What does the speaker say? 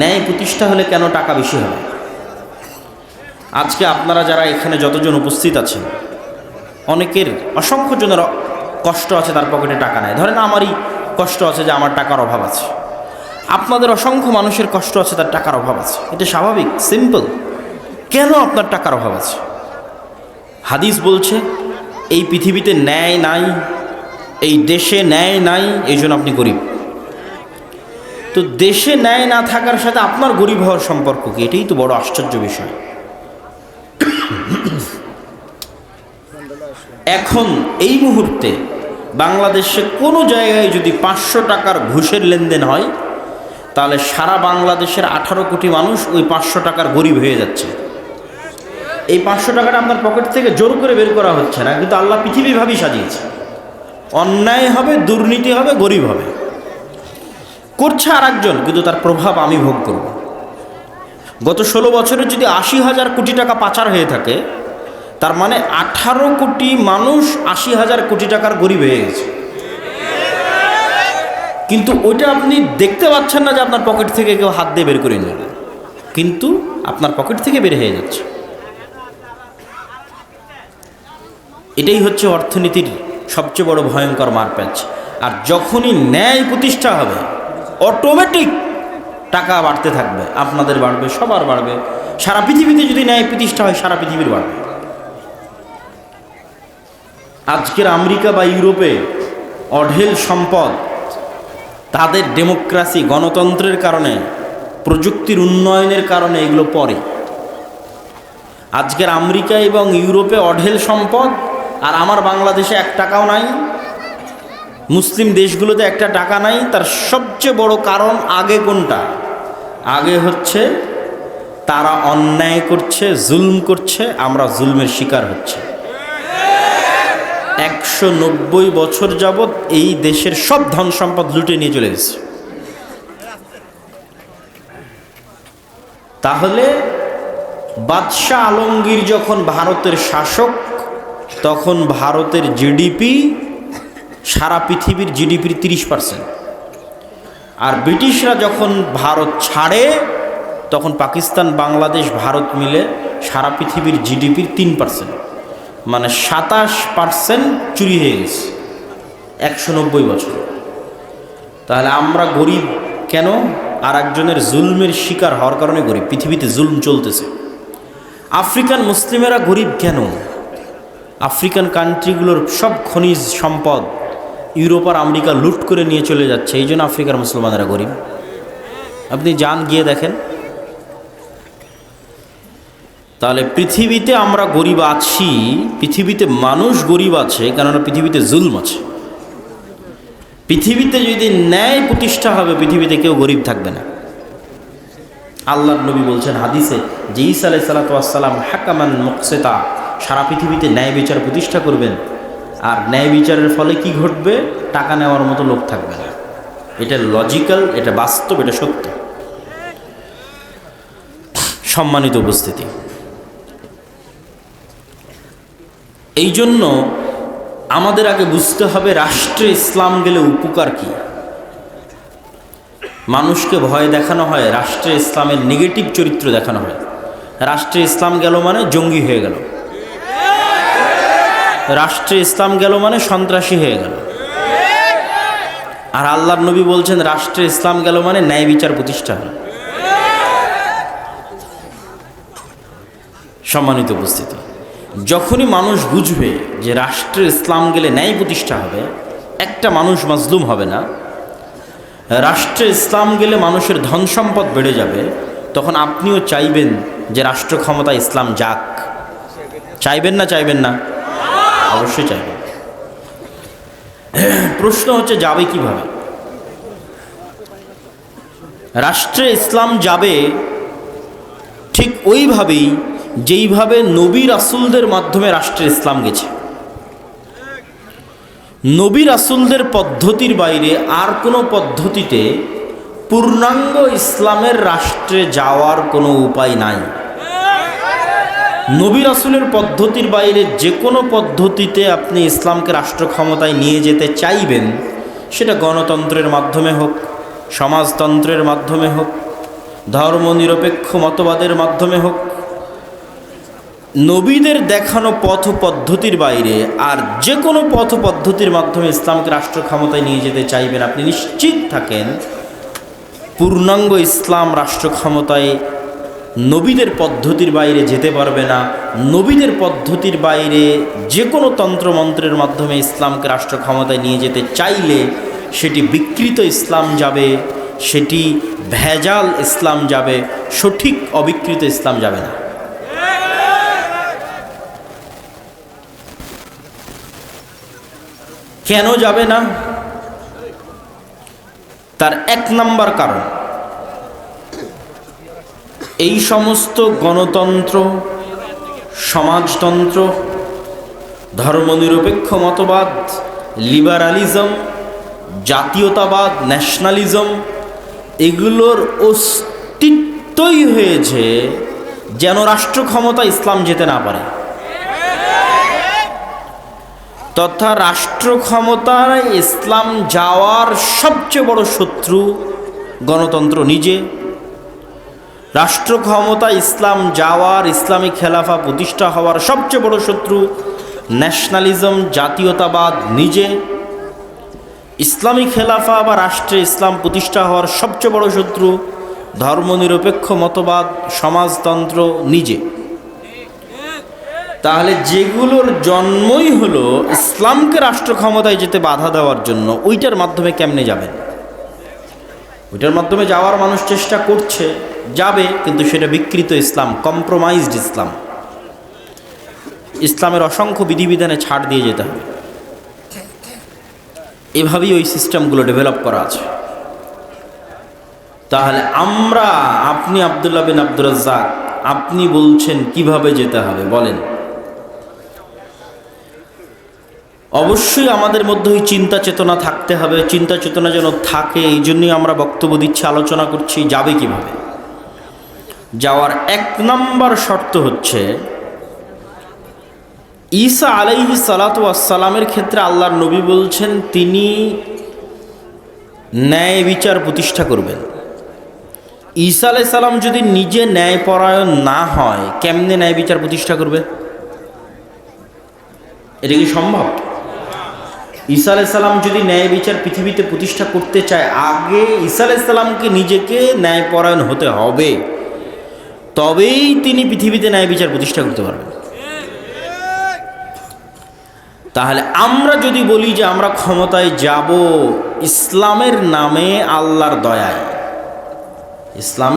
ন্যায় প্রতিষ্ঠা হলে কেন টাকা বেশি হবে? আজকে আপনারা যারা এখানে যতজন উপস্থিত আছেন, অনেকের অসংখ্য জনের কষ্ট আছে, তার পকেটে টাকা নেই। ধরেন আমারই কষ্ট আছে যে আমার টাকার অভাব আছে, আপনাদের অসংখ্য মানুষের কষ্ট আছে, তার টাকার অভাব আছে। এটা স্বাভাবিক, সিম্পল। কেন আপনার টাকার অভাব আছে? হাদিস বলছে এই পৃথিবীতে ন্যায় নাই, এই দেশে ন্যায় নাই, এই জন্য আপনি গরিব। তো দেশে ন্যায় না থাকার সাথে আপনার গরিব হওয়ার সম্পর্ক কি? এটাই তো বড় আশ্চর্য বিষয়। এখন এই মুহূর্তে বাংলাদেশে কোনো জায়গায় যদি 500 টাকার ঘুষের লেনদেন হয়, তাহলে সারা বাংলাদেশের 18 কোটি মানুষ ওই 500 টাকার গরিব হয়ে যাচ্ছে। এই 500 টাকাটা আপনার পকেট থেকে জোর করে বের করা হচ্ছে না, কিন্তু আল্লাহ পৃথিবীভাবেই সাজিয়েছে। অন্যায় হবে, দুর্নীতি হবে, গরিব হবে, করছে আর একজন, কিন্তু তার প্রভাব আমি ভোগ করব। গত 16 বছরে যদি 80,000 কোটি টাকা পাচার হয়ে থাকে, তার মানে 18 কোটি মানুষ 80,000 কোটি টাকার গরিব হয়ে গেছে। কিন্তু ওইটা আপনি দেখতে পাচ্ছেন না যে আপনার পকেট থেকে কেউ হাত দিয়ে বের করে নিল, কিন্তু আপনার পকেট থেকে বের হয়ে যাচ্ছে। এটাই হচ্ছে অর্থনীতির সবচেয়ে বড় ভয়ঙ্কর মারপ্যাচ। আর যখনই ন্যায় প্রতিষ্ঠা হবে, অটোমেটিক টাকা বাড়তে থাকবে, আপনাদের বাড়বে, সবার বাড়বে। সারা পৃথিবীতে যদি ন্যায় প্রতিষ্ঠা হয়, সারা পৃথিবীর বাড়বে। আজকের আমেরিকা বা ইউরোপে অঢেল সম্পদ, তাদের ডেমোক্রেসি, গণতন্ত্রের কারণে, প্রযুক্তির উন্নয়নের কারণে এগুলো পরে। আজকের আমেরিকা এবং ইউরোপে অঢেল সম্পদ, আর আমার বাংলাদেশে 1 টাকাও নাই। মুসলিম দেশগুলোতে 1 টাকা নাই। তার সবচেয়ে বড় কারণ আগে কোনটা? আগে হচ্ছে তারা অন্যায় করছে, জুলম করছে, আমরা জুলমের শিকার হচ্ছে। 190 বছর যাবৎ এই দেশের সব ধন সম্পদ লুটে নিয়ে চলে গেছে। তাহলে বাদশাহ আলমগীর যখন ভারতের শাসক, তখন ভারতের জিডিপি সারা পৃথিবীর জিডিপির 30%। আর ব্রিটিশরা যখন ভারত ছাড়ে, তখন পাকিস্তান, বাংলাদেশ, ভারত মিলে সারা পৃথিবীর জিডিপির 3%, মানে 27% চুরি হয়ে গেছে 190 বছর। তাহলে আমরা গরিব কেন? আর একজনের জুলমের শিকার হওয়ার কারণে গরিব। পৃথিবীতে জুলম চলতেছে। আফ্রিকান মুসলিমেরা গরিব কেন? আফ্রিকান কান্ট্রিগুলোর সব খনিজ সম্পদ ইউরোপ আর আমেরিকা লুট করে নিয়ে চলে যাচ্ছে, এই জন্য আফ্রিকার মুসলমানেরা গরিব। আপনি যান, গিয়ে দেখেন। তাহলে পৃথিবীতে আমরা গরিব আছি, পৃথিবীতে মানুষ গরিব আছে, কেননা পৃথিবীতে জুলম আছে। পৃথিবীতে যদি ন্যায় প্রতিষ্ঠা হবে, পৃথিবীতে কেউ গরিব থাকবে না। আল্লাহর নবী বলছেন হাদিসে যে ঈসা আলাইহিস সালাতু ওয়াস সালাম হাকামান মুকসিতা, সারা পৃথিবীতে ন্যায় বিচার প্রতিষ্ঠা করবেন। আর ন্যায় বিচারের ফলে কি ঘটবে? টাকা নেওয়ার মতো লোক থাকবে না। এটা লজিক্যাল, এটা বাস্তব, এটা সত্য। সম্মানিত উপস্থিতি, এই জন্য আমাদের আগে বুঝতে হবে রাষ্ট্রে ইসলাম গেলে উপকার কি। মানুষকে ভয় দেখানো হয়, রাষ্ট্রে ইসলামের নেগেটিভ চরিত্র দেখানো হয়। রাষ্ট্রে ইসলাম গেল মানে জঙ্গি হয়ে গেল, রাষ্ট্রে ইসলাম গেল মানে সন্ত্রাসী হয়ে গেল। আর আল্লাহর নবী বলছেন রাষ্ট্রে ইসলাম গেল মানে ন্যায় বিচার প্রতিষ্ঠা হল। সম্মানিত উপস্থিতি, যখনই মানুষ বুঝবে যে রাষ্ট্রে ইসলাম গেলে ন্যায় প্রতিষ্ঠা হবে, একটা মানুষ মাজলুম হবে না, রাষ্ট্রে ইসলাম গেলে মানুষের ধন সম্পদ বেড়ে যাবে, তখন আপনিও চাইবেন যে রাষ্ট্র ক্ষমতা ইসলাম যাক। চাইবেন না? চাইবেন না? অবশ্যই চাইবেন। প্রশ্ন হচ্ছে যাবে কিভাবে? রাষ্ট্রে ইসলাম যাবে ঠিক ওইভাবেই যেইভাবে নবী রাসূলদের মাধ্যমে রাষ্ট্রে ইসলাম গেছে। নবী রাসূলদের পদ্ধতির বাইরে আর কোনো পদ্ধতিতে পূর্ণাঙ্গ ইসলামের রাষ্ট্রে যাওয়ার কোনো উপায় নাই। নবী রাসূলের পদ্ধতির বাইরে যে কোনো পদ্ধতিতে আপনি ইসলামকে রাষ্ট্র ক্ষমতায় নিয়ে যেতে চাইবেন, সেটা গণতন্ত্রের মাধ্যমে হোক, সমাজতন্ত্রের মাধ্যমে হোক, ধর্মনিরপেক্ষ মতবাদের মাধ্যমে হোক, নবীদের দেখানো পথ পদ্ধতির বাইরে আর যে কোনো পথ পদ্ধতির মাধ্যমে ইসলামকে রাষ্ট্র ক্ষমতায় নিয়ে যেতে চাইবেন, আপনি নিশ্চিত থাকেন পূর্ণাঙ্গ ইসলাম রাষ্ট্র ক্ষমতায় নবীদের পদ্ধতির বাইরে যেতে পারবে না। নবীদের পদ্ধতির বাইরে যে কোনো তন্ত্রমন্ত্রের মাধ্যমে ইসলামকে রাষ্ট্র ক্ষমতায় নিয়ে যেতে চাইলে সেটি বিকৃত ইসলাম যাবে, সেটি ভেজাল ইসলাম যাবে, সঠিক অবিকৃত ইসলাম যাবে না। কেন যাবে না? তার এক নাম্বার কারণ, এই সমস্ত গণতন্ত্র, সমাজতন্ত্র, ধর্মনিরপেক্ষ মতবাদ, লিবারালিজম, জাতীয়তাবাদ, ন্যাশনালিজম, এগুলোর অস্তিত্বই হয়েছে যেন রাষ্ট্র ক্ষমতা ইসলাম যেতে না পারে, তথা রাষ্ট্র ক্ষমতায় ইসলাম যাওয়ার সবচেয়ে বড় শত্রু গণতন্ত্র নিজে। রাষ্ট্র ক্ষমতা ইসলাম যাওয়ার, ইসলামী খেলাফা প্রতিষ্ঠা হওয়ার সবচেয়ে বড় শত্রু ন্যাশনালিজম, জাতীয়তাবাদ নিজে। ইসলামী খেলাফা বা রাষ্ট্রে ইসলাম প্রতিষ্ঠা হওয়ার সবচেয়ে বড় শত্রু ধর্মনিরপেক্ষ মতবাদ, সমাজতন্ত্র নিজে। তাহলে যেগুলোর জন্মই হলো ইসলামকে রাষ্ট্র ক্ষমতায় যেতে বাধা দেওয়ার জন্য, ওইটার মাধ্যমে কেমনে যাবেন? ওইটার মাধ্যমে যাওয়ার মানুষ চেষ্টা করছে, যাবে, কিন্তু সেটা বিকৃত ইসলাম, কম্প্রোমাইজড ইসলাম। ইসলামের অসংখ্য বিধিবিধানে ছাড় দিয়ে যেতে হবে। এভাবেই ওই সিস্টেমগুলো ডেভেলপ করা আছে। তাহলে আপনি আব্দুল্লাহ বিন আব্দুর রাজ্জাক, আপনি বলছেন কিভাবে যেতে হবে বলেন? অবশ্যই আমাদের মধ্যে ওই চিন্তা চেতনা থাকতে হবে। চিন্তা চেতনা যেন থাকে, এই জন্যই আমরা বক্তব্য দিচ্ছি, আলোচনা করছি যাবে কিভাবে। যাওয়ার এক নম্বর শর্ত হচ্ছে, ঈসা আলাইহিস সালাতু ওয়াস সালামের ক্ষেত্রে আল্লাহর নবী বলছেন তিনি ন্যায় বিচার প্রতিষ্ঠা করবেন। ঈসা আলাইহিস সালাম যদি নিজে ন্যায়পরায়ণ না হয়, কেমনে ন্যায় বিচার প্রতিষ্ঠা করবে? এটা কি সম্ভব? ঈসা আলাইহিস সালাম যদি ন্যায় বিচার পৃথিবীতে প্রতিষ্ঠা করতে চায়, আগে ঈসা আলাইহিস সালামকে নিজেকে ন্যায়পরায়ণ হতে হবে, তবেই তিনি পৃথিবীতে ন্যায় বিচার প্রতিষ্ঠা করতে পারবেন। তাহলে আমরা যদি বলি যে আমরা ক্ষমতায় যাব ইসলামের নামে, আল্লাহর দয়ায়, ইসলাম